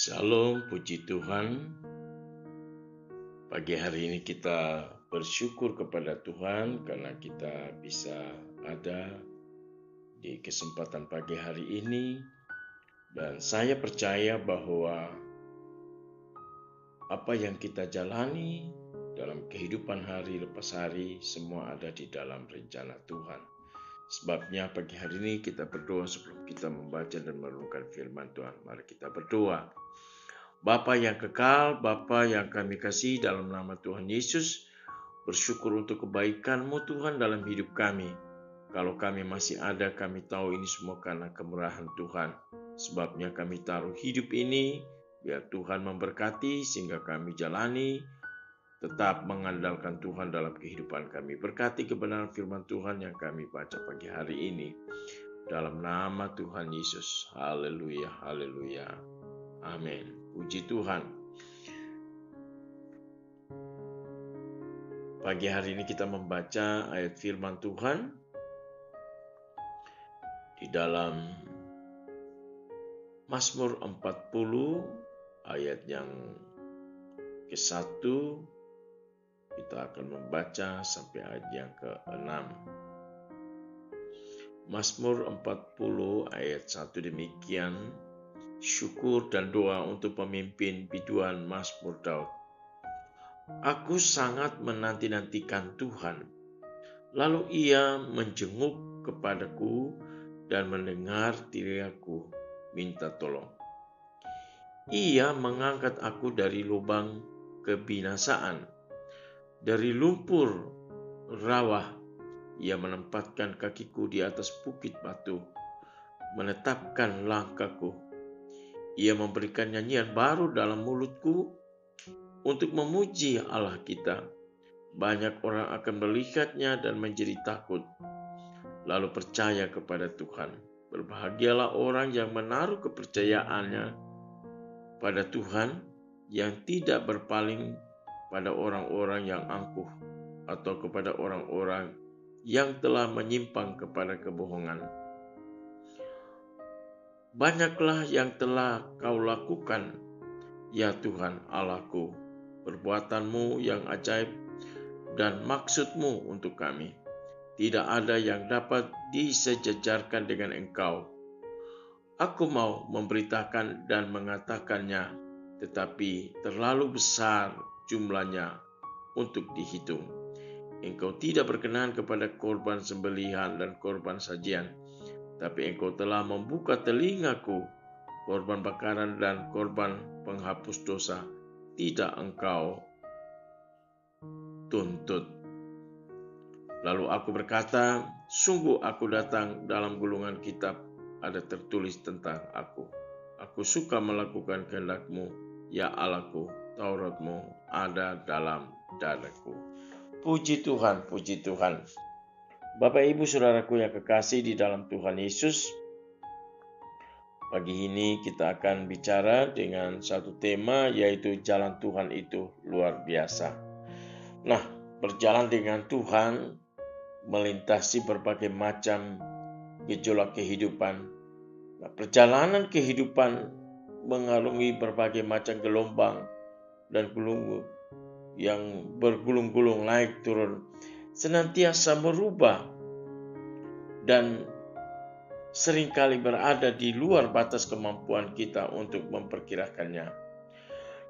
Shalom, puji Tuhan. Pagi hari ini kita bersyukur kepada Tuhan karena kita bisa ada di kesempatan pagi hari ini. Dan saya percaya bahwa apa yang kita jalani dalam kehidupan hari lepas hari semua ada di dalam rencana Tuhan. Sebabnya pagi hari ini kita berdoa sebelum kita membaca dan merenungkan firman Tuhan. Mari kita berdoa. Bapa yang kekal, Bapa yang kami kasih dalam nama Tuhan Yesus, bersyukur untuk kebaikan-Mu Tuhan dalam hidup kami. Kalau kami masih ada, kami tahu ini semua karena kemurahan Tuhan. Sebabnya kami taruh hidup ini, biar Tuhan memberkati sehingga kami jalani, tetap mengandalkan Tuhan dalam kehidupan kami. Berkati kebenaran firman Tuhan yang kami baca pagi hari ini. Dalam nama Tuhan Yesus. Haleluya, haleluya. Amin. Puji Tuhan. Pagi hari ini kita membaca ayat firman Tuhan di dalam Mazmur 40 ayat yang ke-1. Kita akan membaca sampai ayat yang ke-6. Mazmur 40 ayat 1 demikian. Syukur dan doa untuk pemimpin biduan Mazmur Daud. Aku sangat menanti-nantikan Tuhan. Lalu ia menjenguk kepadaku dan mendengar teriakku minta tolong. Ia mengangkat aku dari lubang kebinasaan. Dari lumpur rawa ia menempatkan kakiku di atas bukit batu, menetapkan langkahku. Ia memberikan nyanyian baru dalam mulutku untuk memuji Allah kita. Banyak orang akan melihatnya dan menjadi takut, lalu percaya kepada Tuhan. Berbahagialah orang yang menaruh kepercayaannya pada Tuhan, yang tidak berpaling pada orang-orang yang angkuh atau kepada orang-orang yang telah menyimpang kepada kebohongan. Banyaklah yang telah kau lakukan, ya Tuhan Allahku, perbuatanmu yang ajaib dan maksudmu untuk kami. Tidak ada yang dapat disejajarkan dengan Engkau. Aku mau memberitakan dan mengatakannya, tetapi terlalu besar jumlahnya untuk dihitung. Engkau tidak berkenan kepada korban sembelihan dan korban sajian, tapi Engkau telah membuka telingaku. Korban bakaran dan korban penghapus dosa tidak Engkau tuntut. Lalu aku berkata, sungguh aku datang, dalam gulungan kitab ada tertulis tentang aku. Aku suka melakukan kehendak-Mu, ya Allahku, Taurat-Mu ada dalam dadaku. Puji Tuhan, puji Tuhan. Bapak Ibu Saudaraku yang kekasih di dalam Tuhan Yesus, pagi ini kita akan bicara dengan satu tema, yaitu jalan Tuhan itu luar biasa. Nah, berjalan dengan Tuhan melintasi berbagai macam gejolak kehidupan. Nah, perjalanan kehidupan mengarungi berbagai macam gelombang dan gulung yang bergulung-gulung naik turun, senantiasa merubah dan seringkali berada di luar batas kemampuan kita untuk memperkirakannya.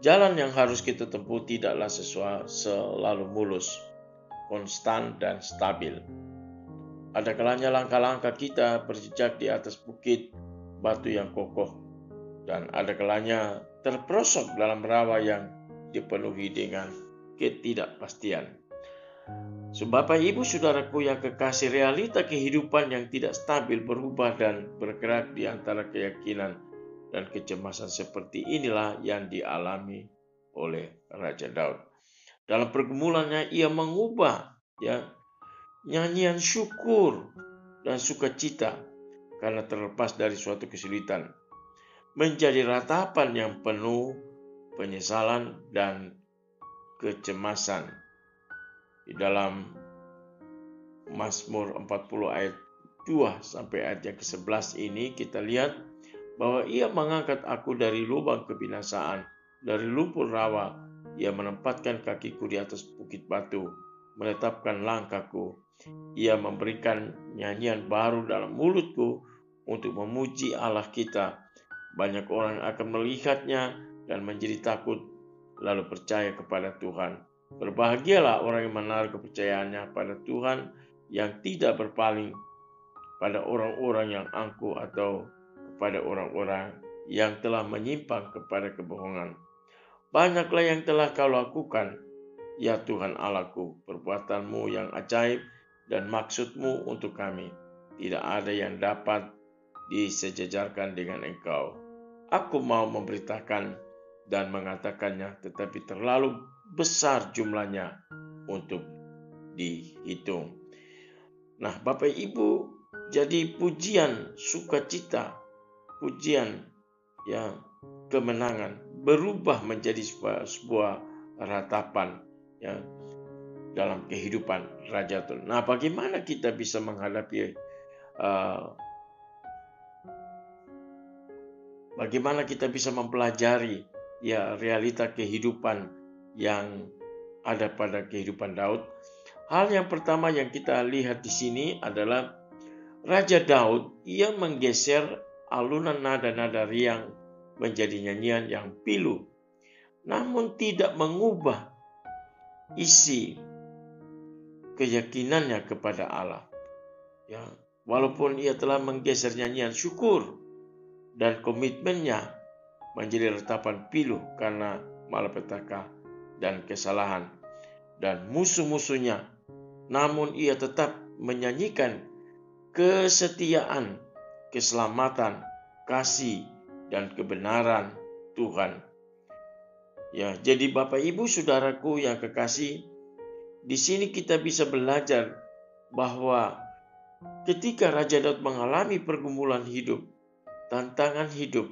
Jalan yang harus kita tempuh tidaklah selalu mulus, konstan dan stabil. Ada kalanya langkah-langkah kita berjejak di atas bukit batu yang kokoh, dan ada kalanya terperosok dalam rawa yang dipenuhi dengan ketidakpastian. Bapak Ibu Saudaraku yang kekasih, realita kehidupan yang tidak stabil, berubah dan bergerak di antara keyakinan dan kecemasan seperti inilah yang dialami oleh Raja Daud. Dalam pergumulannya ia mengubah nyanyian syukur dan sukacita karena terlepas dari suatu kesulitan menjadi ratapan yang penuh penyesalan dan kecemasan. Di dalam Mazmur 40 ayat 2 sampai ayat yang ke-11 ini kita lihat bahwa Ia mengangkat aku dari lubang kebinasaan, dari lumpur rawa. Ia menempatkan kakiku di atas bukit batu, menetapkan langkahku. Ia memberikan nyanyian baru dalam mulutku untuk memuji Allah kita. Banyak orang akan melihatnya dan menjadi takut, lalu percaya kepada Tuhan. Berbahagialah orang yang menaruh kepercayaannya pada Tuhan, yang tidak berpaling pada orang-orang yang angkuh atau kepada orang-orang yang telah menyimpang kepada kebohongan. Banyaklah yang telah kau lakukan, ya Tuhan Allahku, perbuatanmu yang ajaib dan maksudmu untuk kami. Tidak ada yang dapat disejajarkan dengan Engkau. Aku mau memberitakan dan mengatakannya, tetapi terlalu besar jumlahnya untuk dihitung. Nah, Bapak Ibu, jadi pujian sukacita, pujian yang kemenangan berubah menjadi sebuah ratapan ya dalam kehidupan Raja Daud. Nah, bagaimana kita bisa menghadapi bagaimana kita bisa mempelajari ya realita kehidupan yang ada pada kehidupan Daud? Hal yang pertama yang kita lihat di sini adalah Raja Daud, ia menggeser alunan nada-nada riang menjadi nyanyian yang pilu, namun tidak mengubah isi keyakinannya kepada Allah. Ya, walaupun ia telah menggeser nyanyian syukur dan komitmennya menjadi retapan pilu karena malapetaka dan kesalahan dan musuh-musuhnya, namun ia tetap menyanyikan kesetiaan, keselamatan, kasih, dan kebenaran Tuhan. Ya, jadi Bapak Ibu Saudaraku yang kekasih, di sini kita bisa belajar bahwa ketika Raja Daud mengalami pergumulan hidup, tantangan hidup,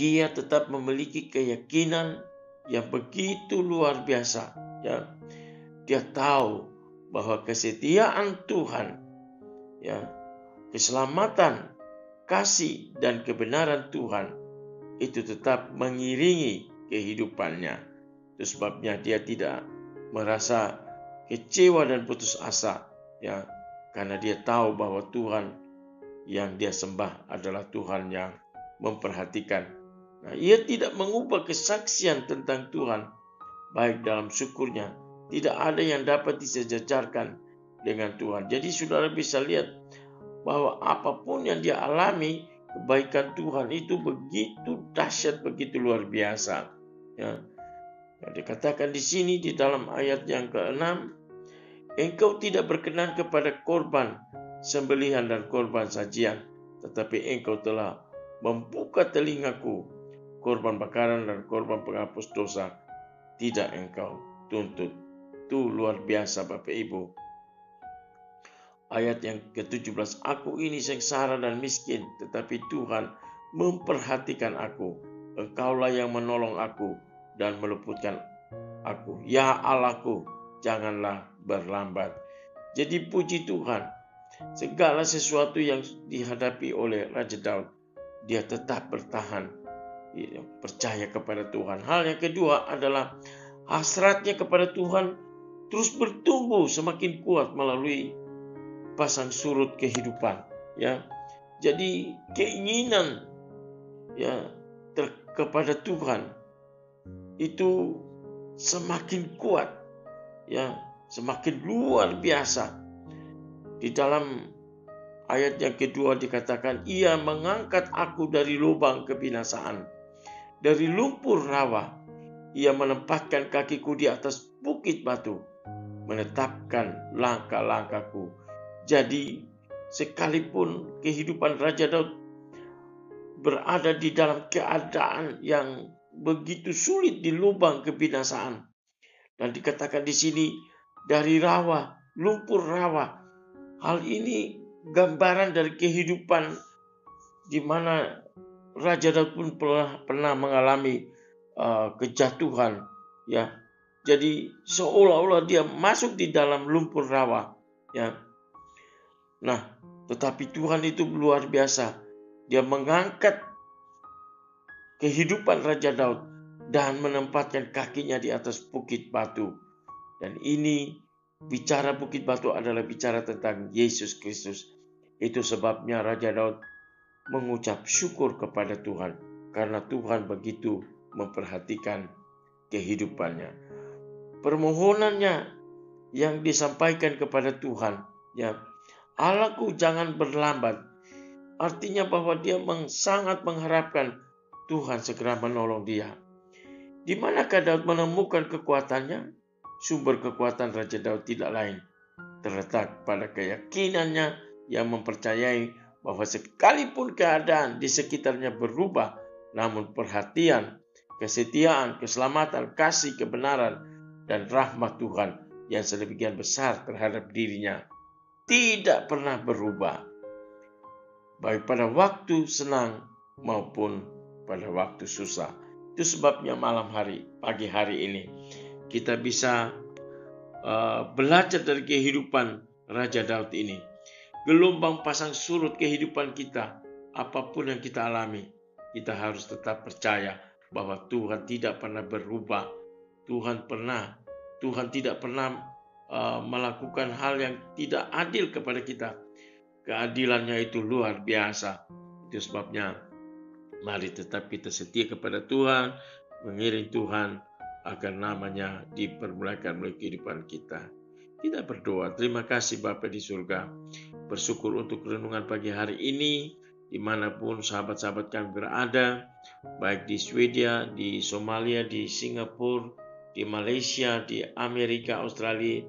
dia tetap memiliki keyakinan yang begitu luar biasa. Ya, dia tahu bahwa kesetiaan Tuhan, ya, keselamatan, kasih, dan kebenaran Tuhan itu tetap mengiringi kehidupannya. Itu sebabnya dia tidak merasa kecewa dan putus asa, ya, karena dia tahu bahwa Tuhan yang dia sembah adalah Tuhan yang memperhatikan. Nah, ia tidak mengubah kesaksian tentang Tuhan, baik dalam syukurnya. Tidak ada yang dapat disejajarkan dengan Tuhan. Jadi saudara bisa lihat bahwa apapun yang dia alami, kebaikan Tuhan itu begitu dahsyat, begitu luar biasa. Ya. Dikatakan di sini di dalam ayat yang ke-6, Engkau tidak berkenan kepada korban sembelihan dan korban sajian, tetapi Engkau telah membuka telingaku, korban bakaran dan korban penghapus dosa tidak Engkau tuntut. Itu luar biasa Bapak Ibu. Ayat yang ke-17, aku ini sengsara dan miskin, tetapi Tuhan memperhatikan aku. Engkaulah yang menolong aku dan meluputkan aku. Ya Allahku, janganlah berlambat. Jadi puji Tuhan, segala sesuatu yang dihadapi oleh Raja Daud, dia tetap bertahan, percaya kepada Tuhan. Hal yang kedua adalah hasratnya kepada Tuhan terus bertumbuh semakin kuat melalui pasang surut kehidupan. Ya, jadi keinginan ya kepada Tuhan itu semakin kuat, ya, semakin luar biasa. Di dalam ayat yang kedua dikatakan, ia mengangkat aku dari lubang kebinasaan, dari lumpur rawa. Ia menempatkan kakiku di atas bukit batu, menetapkan langkah-langkahku. Jadi sekalipun kehidupan Raja Daud berada di dalam keadaan yang begitu sulit di lubang kebinasaan, dan dikatakan di sini dari rawa, lumpur rawa. Hal ini gambaran dari kehidupan di mana Raja Daud pun pernah mengalami kejatuhan, ya. Jadi seolah-olah dia masuk di dalam lumpur rawa, ya. Nah, tetapi Tuhan itu luar biasa. Dia mengangkat kehidupan Raja Daud dan menempatkan kakinya di atas bukit batu. Dan ini bicara bukit batu adalah bicara tentang Yesus Kristus. Itu sebabnya Raja Daud mengucap syukur kepada Tuhan karena Tuhan begitu memperhatikan kehidupannya. Permohonannya yang disampaikan kepada Tuhan, ya, Allahku jangan berlambat. Artinya bahwa dia sangat mengharapkan Tuhan segera menolong dia. Di manakah Daud menemukan kekuatannya? Sumber kekuatan Raja Daud tidak lain terletak pada keyakinannya yang mempercayai bahwa sekalipun keadaan di sekitarnya berubah, namun perhatian, kesetiaan, keselamatan, kasih, kebenaran, dan rahmat Tuhan yang sedemikian besar terhadap dirinya tidak pernah berubah, baik pada waktu senang maupun pada waktu susah. Itu sebabnya pagi hari ini, kita bisa belajar dari kehidupan Raja Daud ini. Gelombang pasang surut kehidupan kita, apapun yang kita alami, kita harus tetap percaya bahwa Tuhan tidak pernah berubah. Tuhan tidak pernah melakukan hal yang tidak adil kepada kita. Keadilannya itu luar biasa. Itu sebabnya mari tetap kita setia kepada Tuhan, mengiring Tuhan agar namanya dipermuliakan melalui kehidupan kita. Kita berdoa. Terima kasih Bapa di surga. Bersyukur untuk renungan pagi hari ini, dimanapun sahabat-sahabat kami berada, baik di Swedia, di Somalia, di Singapura, di Malaysia, di Amerika, Australia.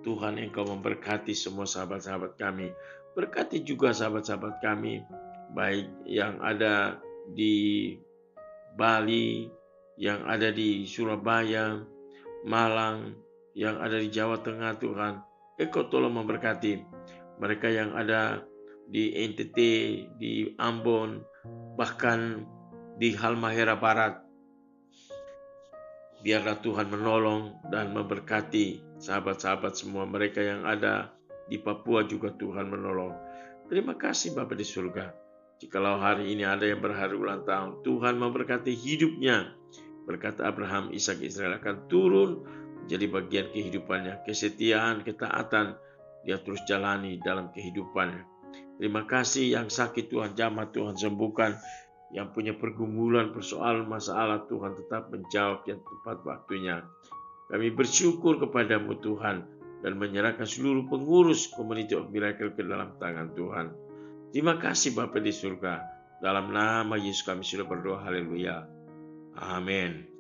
Tuhan Engkau memberkati semua sahabat-sahabat kami. Berkati juga sahabat-sahabat kami, baik yang ada di Bali, yang ada di Surabaya, Malang, yang ada di Jawa Tengah. Tuhan, Engkau tolong memberkati mereka yang ada di NTT, di Ambon, bahkan di Halmahera Barat. Biarlah Tuhan menolong dan memberkati sahabat-sahabat semua. Mereka yang ada di Papua juga Tuhan menolong. Terima kasih Bapa di surga. Jikalau hari ini ada yang berhari ulang tahun, Tuhan memberkati hidupnya. Berkata Abraham, Ishak, Israel akan turun menjadi bagian kehidupannya. Kesetiaan, ketaatan, dia terus jalani dalam kehidupannya. Terima kasih yang sakit Tuhan jamah, Tuhan sembuhkan. Yang punya pergumulan, persoalan, masalah, Tuhan tetap menjawab yang tepat waktunya. Kami bersyukur kepadamu Tuhan dan menyerahkan seluruh pengurus Community of Miracle ke dalam tangan Tuhan. Terima kasih Bapa di surga. Dalam nama Yesus kami sudah berdoa. Haleluya. Amin.